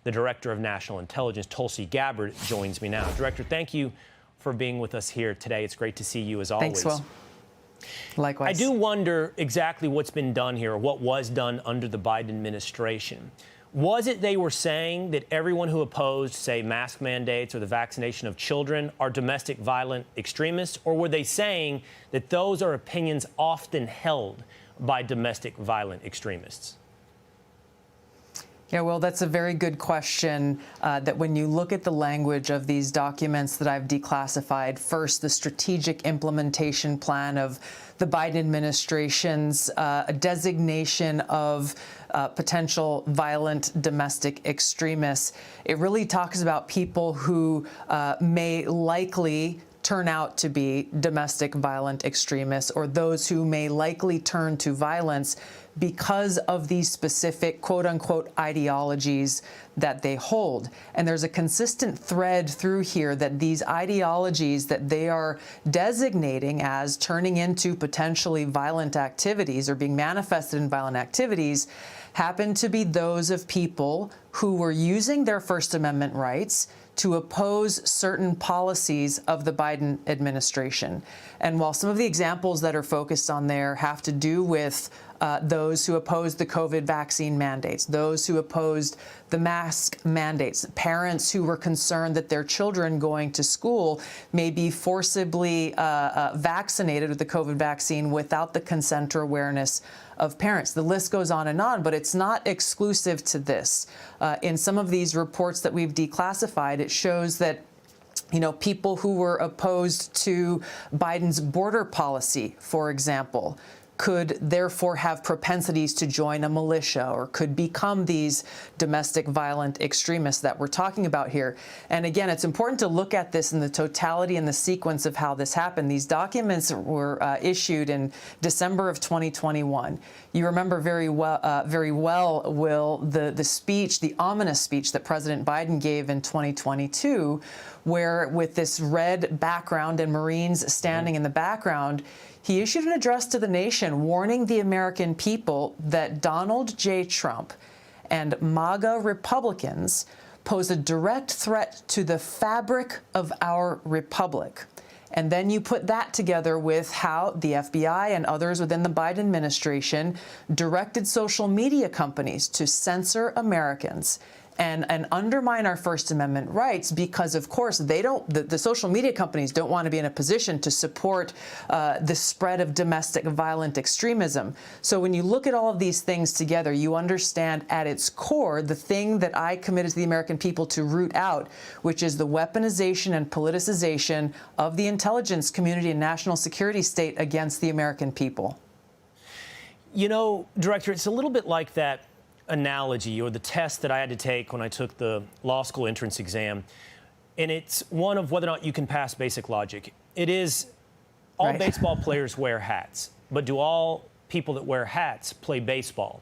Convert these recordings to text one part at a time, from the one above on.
the Director of National Intelligence, Tulsi Gabbard, joins me now. Director, thank you for being with us here today. It's great to see you as always. Thanks, Will. Likewise. I do wonder exactly what's been done here, or what was done under the Biden administration. Was it they were saying that everyone who opposed, say, mask mandates or the vaccination of children are domestic violent extremists? Or were they saying that those are opinions often held by domestic violent extremists? Yeah, well, that's a very good question. That when you look at the language of these documents that I've declassified, first, the strategic implementation plan of the Biden administration's designation of potential violent domestic extremists, it really talks about people who may likely turn out to be domestic violent extremists, or those who may likely turn to violence because of these specific quote-unquote ideologies that they hold. And there's a consistent thread through here that these ideologies that they are designating as turning into potentially violent activities or being manifested in violent activities happen to be those of people who were using their First Amendment rights to oppose certain policies of the Biden administration. And while some of the examples that are focused on there have to do with those who opposed the COVID vaccine mandates, those who opposed the mask mandates, parents who were concerned that their children going to school may be forcibly vaccinated with the COVID vaccine without the consent or awareness of parents. The list goes on, but it's not exclusive to this. In some of these reports that we've declassified, it shows that people who were opposed to Biden's border policy, for example, could therefore have propensities to join a militia or could become these domestic violent extremists that we're talking about here. And again, it's important to look at this in the totality and the sequence of how this happened. These documents were issued in December of 2021. You remember very well, Will, the speech, the ominous speech that President Biden gave in 2022, where with this red background and Marines standing in the background, he issued an address to the nation warning the American people that Donald J. Trump and MAGA Republicans pose a direct threat to the fabric of our republic. And then you put that together with how the FBI and others within the Biden administration directed social media companies to censor Americans and undermine our First Amendment rights because, of course, the social media companies don't want to be in a position to support the spread of domestic violent extremism. So when you look at all of these things together, you understand at its core the thing that I committed to the American people to root out, which is the weaponization and politicization of the intelligence community and national security state against the American people. You know, Director, it's a little bit like that analogy or the test that I had to take when I took the law school entrance exam. And it's one of whether or not you can pass basic logic. It is all right. Baseball players wear hats, but do all people that wear hats play baseball?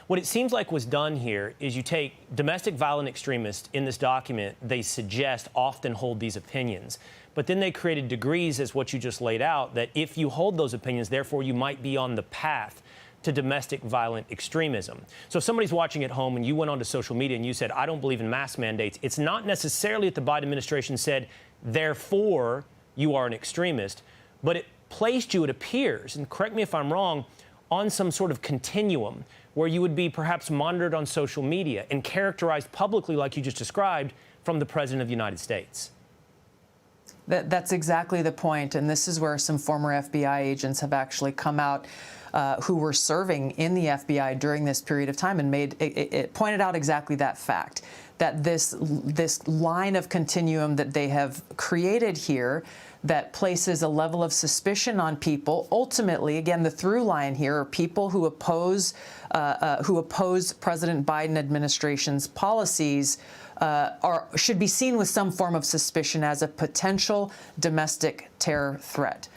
What it seems like was done here is you take domestic violent extremists in this document, they suggest often hold these opinions. But then they created degrees as what you just laid out, that if you hold those opinions, therefore you might be on the path to domestic violent extremism. So if somebody's watching at home and you went onto social media and you said, I don't believe in mask mandates, it's not necessarily that the Biden administration said, therefore you are an extremist, but it placed you, it appears, and correct me if I'm wrong, on some sort of continuum where you would be perhaps monitored on social media and characterized publicly, like you just described, from the President of the United States. That's exactly the point. And this is where some former FBI agents have actually come out who were serving in the FBI during this period of time and it pointed out exactly that fact, that this line of continuum that they have created here that places a level of suspicion on people. Ultimately, again, the through line here are people who oppose President Biden administration's policies should be seen with some form of suspicion as a potential domestic terror threat.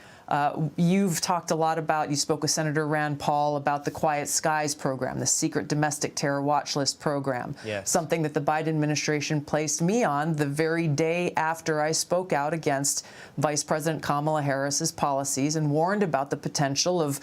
You've talked a lot about, you spoke with Senator Rand Paul about the Quiet Skies program, the secret domestic terror watch list program, yes. Something that the Biden administration placed me on the very day after I spoke out against Vice President Kamala Harris's policies and warned about the potential of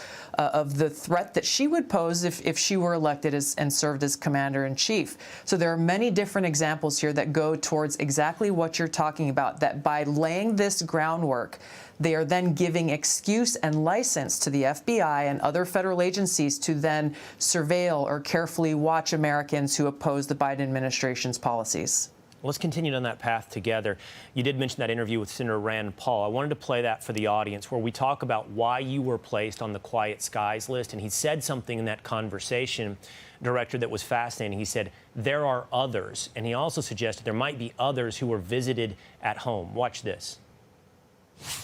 the threat that she would pose if she were elected and served as commander-in-chief. So there are many different examples here that go towards exactly what you're talking about, that by laying this groundwork, they are then giving excuse and license to the FBI and other federal agencies to then surveil or carefully watch Americans who oppose the Biden administration's policies. Let's continue on that path together. You did mention that interview with Senator Rand Paul. I wanted to play that for the audience where we talk about why you were placed on the Quiet Skies list. And he said something in that conversation, Director, that was fascinating. He said, there are others. And he also suggested there might be others who were visited at home. Watch this.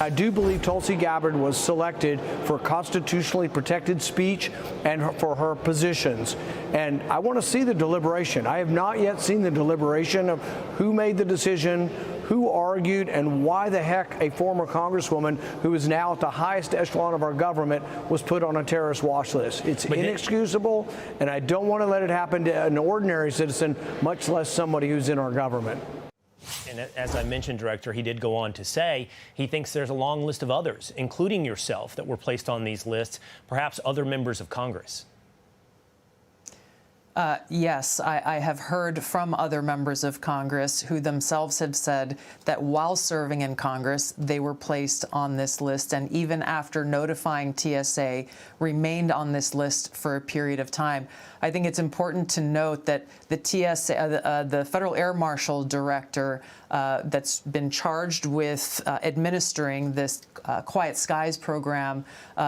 I do believe Tulsi Gabbard was selected for constitutionally protected speech and for her positions. And I want to see the deliberation. I have not yet seen the deliberation of who made the decision, who argued, and why the heck a former congresswoman who is now at the highest echelon of our government was put on a terrorist watch list. It's inexcusable, and I don't want to let it happen to an ordinary citizen, much less somebody who's in our government. And as I mentioned, Director, he did go on to say he thinks there's a long list of others, including yourself, that were placed on these lists, perhaps other members of Congress. Yes, I have heard from other members of Congress who themselves have said that while serving in Congress, they were placed on this list, and even after notifying TSA, remained on this list for a period of time. I think it's important to note that the TSA, the Federal Air Marshal Director that's been charged with administering this Quiet Skies program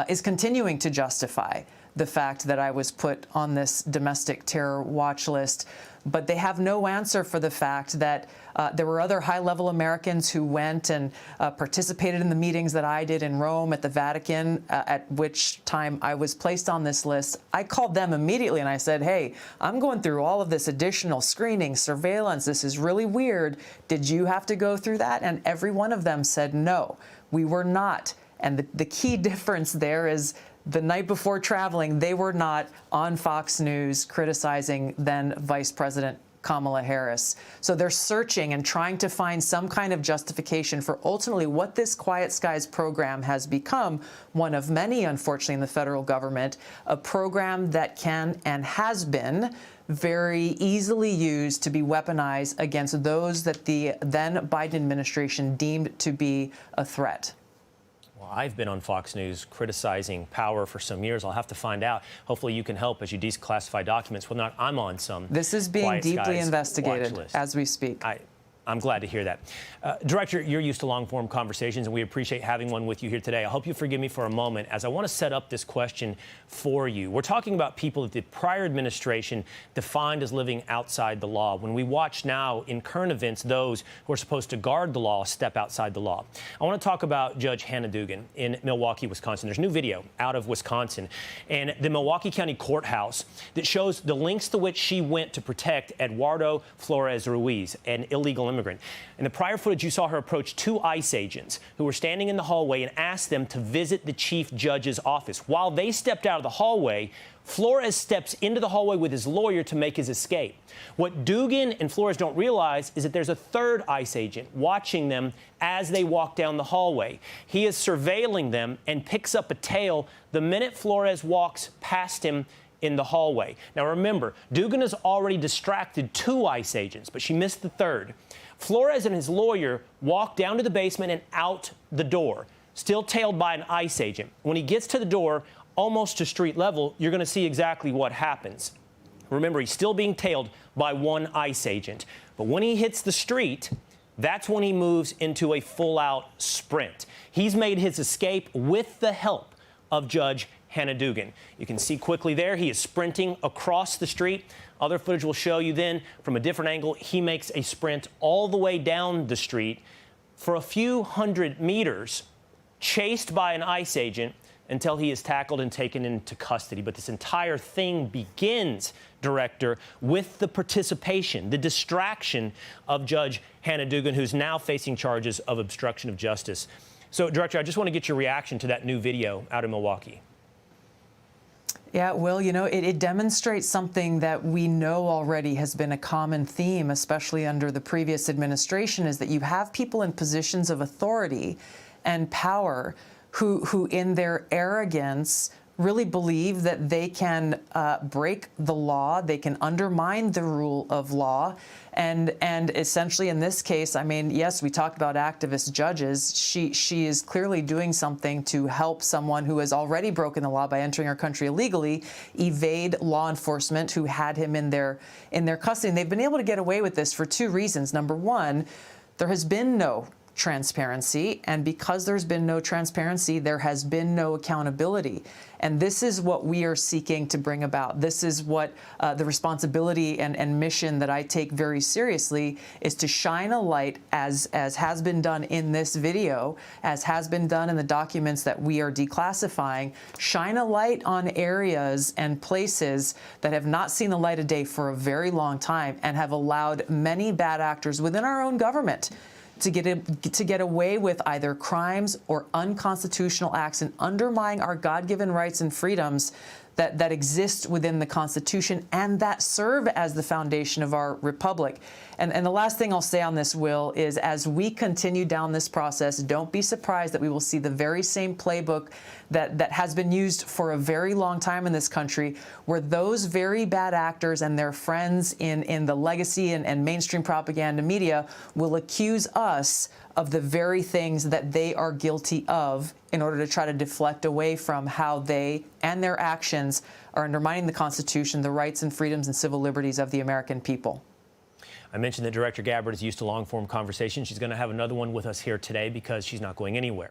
is continuing to justify the fact that I was put on this domestic terror watch list. But they have no answer for the fact that there were other high-level Americans who went and participated in the meetings that I did in Rome at the Vatican, at which time I was placed on this list. I called them immediately and I said, hey, I'm going through all of this additional screening, surveillance. This is really weird. Did you have to go through that? And every one of them said, no, we were not. And the key difference there is the night before traveling, they were not on Fox News criticizing then Vice President Kamala Harris. So they're searching and trying to find some kind of justification for ultimately what this Quiet Skies program has become, one of many, unfortunately, in the federal government, a program that can and has been very easily used to be weaponized against those that the then Biden administration deemed to be a threat. I've been on Fox News criticizing power for some years. I'll have to find out. Hopefully you can help as you declassify documents, whether or not I'm on some. This is being deeply investigated as we speak. I'm glad to hear that. Director, you're used to long-form conversations, and we appreciate having one with you here today. I hope you forgive me for a moment, as I want to set up this question for you. We're talking about people that the prior administration defined as living outside the law. When we watch now in current events those who are supposed to guard the law step outside the law. I want to talk about Judge Hannah Dugan in Milwaukee, Wisconsin. There's a new video out of Wisconsin and the Milwaukee County Courthouse that shows the lengths to which she went to protect Eduardo Flores Ruiz, an illegal immigrant. In the prior footage, you saw her approach two ICE agents who were standing in the hallway and asked them to visit the chief judge's office. While they stepped out of the hallway, Flores steps into the hallway with his lawyer to make his escape. What Dugan and Flores don't realize is that there's a third ICE agent watching them as they walk down the hallway. He is surveilling them and picks up a tail the minute Flores walks past him in the hallway. Now remember, Dugan has already distracted two ICE agents, but she missed the third. Flores and his lawyer walk down to the basement and out the door, still tailed by an ICE agent. When he gets to the door, almost to street level, you're going to see exactly what happens. Remember, he's still being tailed by one ICE agent. But when he hits the street, that's when he moves into a full-out sprint. He's made his escape with the help of Judge Hannah Dugan. You can see quickly there, he is sprinting across the street. Other footage will show you then, from a different angle, he makes a sprint all the way down the street for a few hundred meters, chased by an ICE agent until he is tackled and taken into custody. But this entire thing begins, Director, with the participation, the distraction of Judge Hannah Dugan, who's now facing charges of obstruction of justice. So, Director, I just want to get your reaction to that new video out in Milwaukee. Yeah, Will, you know, it demonstrates something that we know already has been a common theme, especially under the previous administration, is that you have people in positions of authority and power who in their arrogance really believe that they can break the law, they can undermine the rule of law, and essentially in this case, I mean, yes, we talked about activist judges. She is clearly doing something to help someone who has already broken the law by entering our country illegally evade law enforcement who had him in their custody. And they've been able to get away with this for two reasons. Number one, there has been no transparency, and because there's been no transparency, there has been no accountability. And this is what we are seeking to bring about. This is what the responsibility and mission that I take very seriously is to shine a light, as has been done in this video, as has been done in the documents that we are declassifying, shine a light on areas and places that have not seen the light of day for a very long time and have allowed many bad actors within our own government to get away with either crimes or unconstitutional acts and undermining our God-given rights and freedoms that exist within the Constitution and that serve as the foundation of our republic. And the last thing I'll say on this, Will, is as we continue down this process, don't be surprised that we will see the very same playbook that has been used for a very long time in this country, where those very bad actors and their friends in the legacy and mainstream propaganda media will accuse us of the very things that they are guilty of in order to try to deflect away from how they and their actions are undermining the Constitution, the rights and freedoms and civil liberties of the American people. I mentioned that Director Gabbard is used to long-form conversation. She's going to have another one with us here today because she's not going anywhere.